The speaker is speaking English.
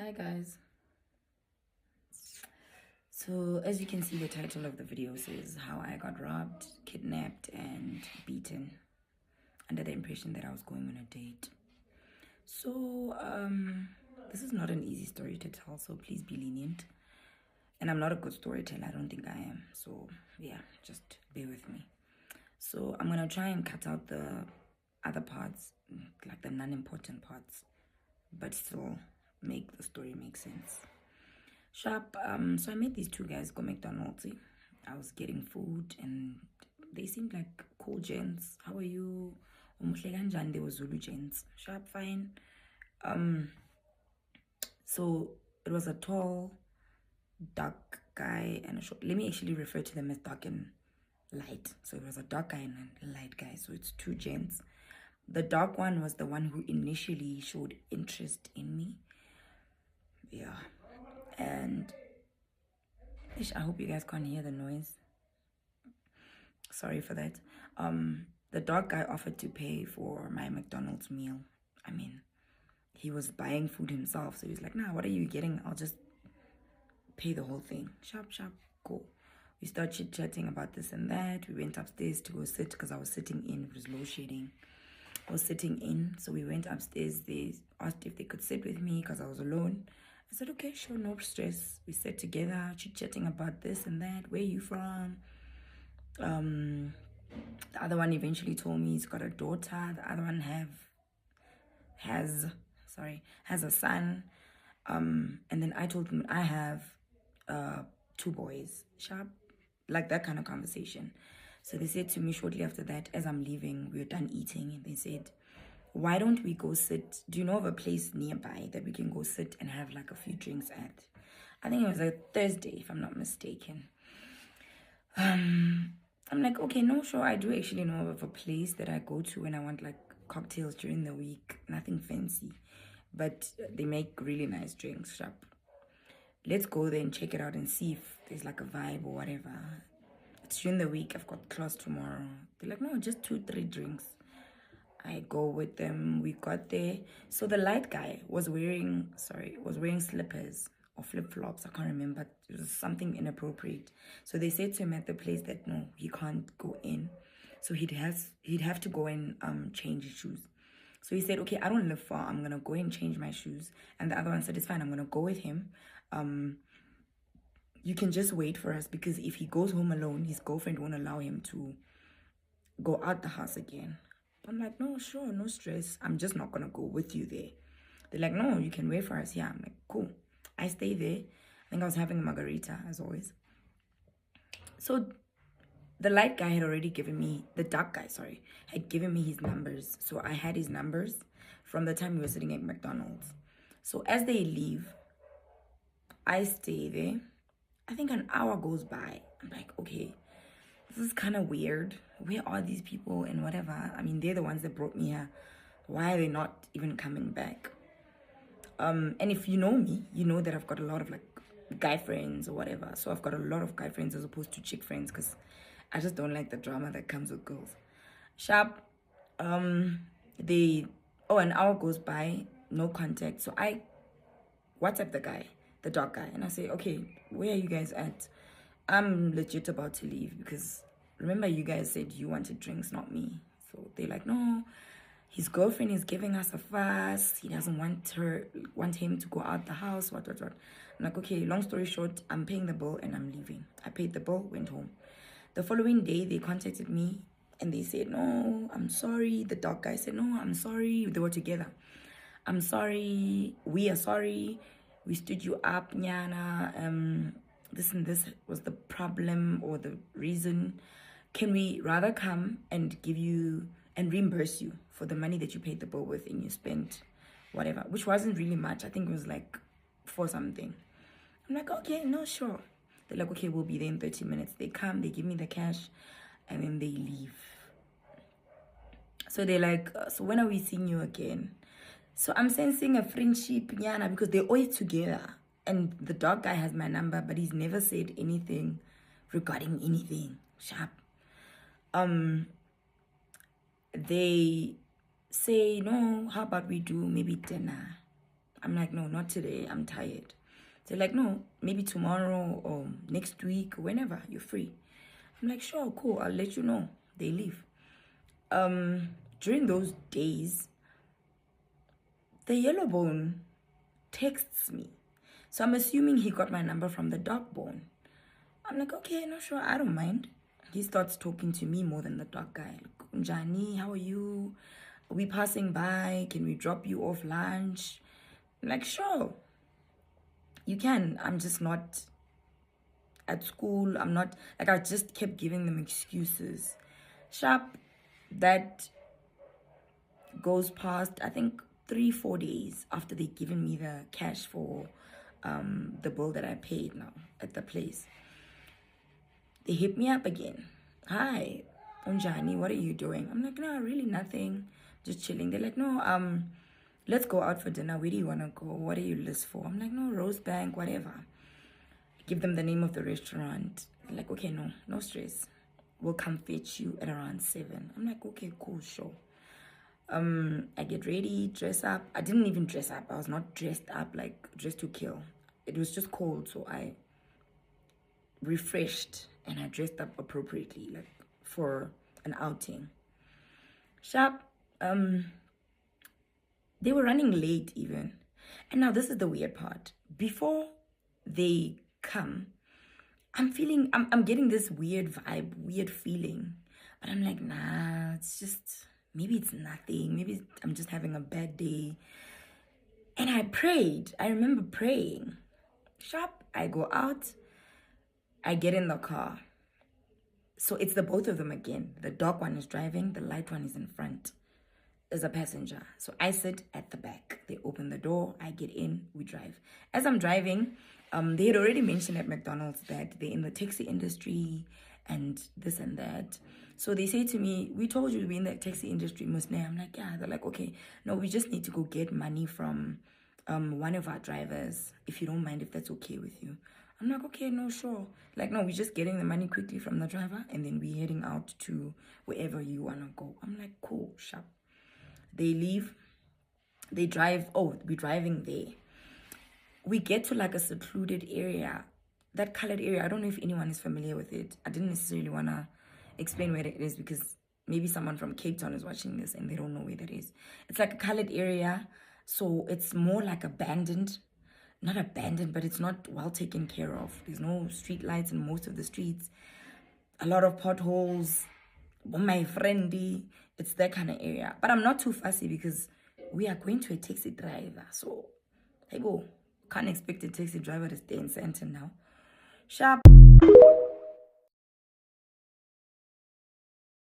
Hi guys. So as you can see, the title of the video says how I got robbed, kidnapped and beaten under the impression that I was going on a date. So this is not an easy story to tell, so please be lenient. And I'm not a good storyteller, I don't think I am. So yeah, just bear with me. So I'm gonna try and cut out the other parts, like the non-important parts, but still make the story make sense. So I met these two guys go McDonald's. I was getting food and they seemed like cool gents. How are you? They were Zulu gents. Sharp, fine. So it was a tall, dark guy and a short. Let me actually refer to them as dark and light. So it was a dark guy and a light guy. So it's two gents. The dark one was the one who initially showed interest in me. Yeah. And I hope you guys can't hear the noise. Sorry for that. The dark guy offered to pay for my McDonald's meal. I mean, he was buying food himself, so he was like, nah, what are you getting? I'll just pay the whole thing. Sharp, sharp, cool. We started chit-chatting about this and that. We went upstairs to go sit because I was sitting in. It was low shading. I was sitting in, so we went upstairs. They asked if they could sit with me because I was alone. I said, okay, sure, no stress. We sat together, chit-chatting about this and that. Where are you from? The other one eventually told me he's got a daughter. The other one has a son. And then I told him I have two boys. Sharp, like that kind of conversation. So they said to me shortly after that, as I'm leaving, we were done eating, and they said, why don't we go sit? Do you know of a place nearby that we can go sit and have like a few drinks at? I think it was a Thursday, if I'm not mistaken. I'm like, okay, no, sure. I do actually know of a place that I go to when I want like cocktails during the week. Nothing fancy, but they make really nice drinks. Sharp. Let's go there and check it out and see if there's like a vibe or whatever. It's during the week. I've got class tomorrow. They're like, no, just 2-3 drinks. I go with them. We got there. So the light guy was wearing slippers or flip-flops. I can't remember. It was something inappropriate. So they said to him at the place that no, he can't go in. So he'd have to go and change his shoes. So he said, okay, I don't live far. I'm gonna go and change my shoes. And the other one said, it's fine. I'm gonna go with him. You can just wait for us because if he goes home alone, his girlfriend won't allow him to go out the house again. I'm like, no, sure, no stress. I'm just not gonna go with you there. They're like, no, you can wait for us. Yeah, I'm like, cool. I stay there. I think I was having a margarita as always. So the light guy had already given me, the dark guy, sorry, had given me his numbers. So I had his numbers from the time we were sitting at McDonald's. So as they leave, I stay there. I think an hour goes by. I'm like, okay, this is kind of weird. Where are these people and whatever? I mean, they're the ones that brought me here. Why are they not even coming back? And if you know me, you know that I've got a lot of like guy friends or whatever. So I've got a lot of guy friends as opposed to chick friends because I just don't like the drama that comes with girls. Sharp. An hour goes by, no contact. So I WhatsApp the guy, the dark guy, and I say, okay, where are you guys at? I'm legit about to leave because remember you guys said you wanted drinks, not me. So they're like, no, his girlfriend is giving us a fuss. He doesn't want him to go out the house, what. I'm like, okay, long story short, I'm paying the bill and I'm leaving. I paid the bill, went home. The following day, they contacted me and they said, no, I'm sorry. The dark guy said, no, I'm sorry. They were together. I'm sorry. We are sorry. We stood you up, Nyana. This and this was the problem or the reason. Can we rather come and give you and reimburse you for the money that you paid the bill with and you spent whatever, which wasn't really much. I think it was like for something. I'm like, okay, no, sure. They're like, okay, we'll be there in 30 minutes. They come, they give me the cash, and then they leave. So they're like, so when are we seeing you again? So I'm sensing a friendship, Yana, because they're always together. And the dog guy has my number, but he's never said anything regarding anything. Sharp. They say, no, how about we do maybe dinner? I'm like, no, not today. I'm tired. They're like, no, maybe tomorrow or next week, whenever you're free. I'm like, sure, cool. I'll let you know. They leave. During those days, the yellow bone texts me. So I'm assuming he got my number from the dark bone. I'm like, okay, no, sure, I don't mind. He starts talking to me more than the dark guy. Like, Njani, how are you? Are we passing by? Can we drop you off lunch? I'm like, sure. You can. I'm just not at school. I'm not, like, I just kept giving them excuses. Sharp, that goes past, I think, 3-4 days after they've given me the cash for the bill that I paid now at the place. They hit me up again. Hi, Unjani, what are you doing? I'm like, no, really nothing. Just chilling. They're like, no, let's go out for dinner. Where do you want to go? What are you list for? I'm like, no, Rosebank, whatever. Give them the name of the restaurant. They're like, okay, no stress. We'll come fetch you at around 7. I'm like, okay, cool, sure. I get ready, dress up. I didn't even dress up. I was not dressed up, like dressed to kill. It was just cold, so I refreshed and I dressed up appropriately, like for an outing. Sharp, they were running late even. And now this is the weird part. Before they come, I'm getting this weird vibe, weird feeling. But I'm like, nah, it's just, maybe it's nothing. Maybe I'm just having a bad day. And I prayed. I remember praying. Sharp, I go out. I get in the car. So it's the both of them again. The dark one is driving. The light one is in front as a passenger. So I sit at the back. They open the door. I get in. We drive. As I'm driving, they had already mentioned at McDonald's that they're in the taxi industry and this and that. So they say to me, we told you we're in the taxi industry, Musne. I'm like, yeah. They're like, okay, no, we just need to go get money from one of our drivers, if you don't mind, if that's okay with you. I'm like, okay, no, sure. Like, no, we're just getting the money quickly from the driver and then we're heading out to wherever you want to go. I'm like, cool, sharp. They leave. They drive. Oh, we're driving there. We get to like a secluded area. That colored area, I don't know if anyone is familiar with it. I didn't necessarily want to explain where it is because maybe someone from Cape Town is watching this and they don't know where that is. It's like a colored area. So it's more like abandoned. Not abandoned, but it's not well taken care of. There's no street lights in most of the streets. A lot of potholes. My friendly. It's that kind of area. But I'm not too fussy because we are going to a taxi driver. So, hey, go. Can't expect a taxi driver to stay in center now. Sharp.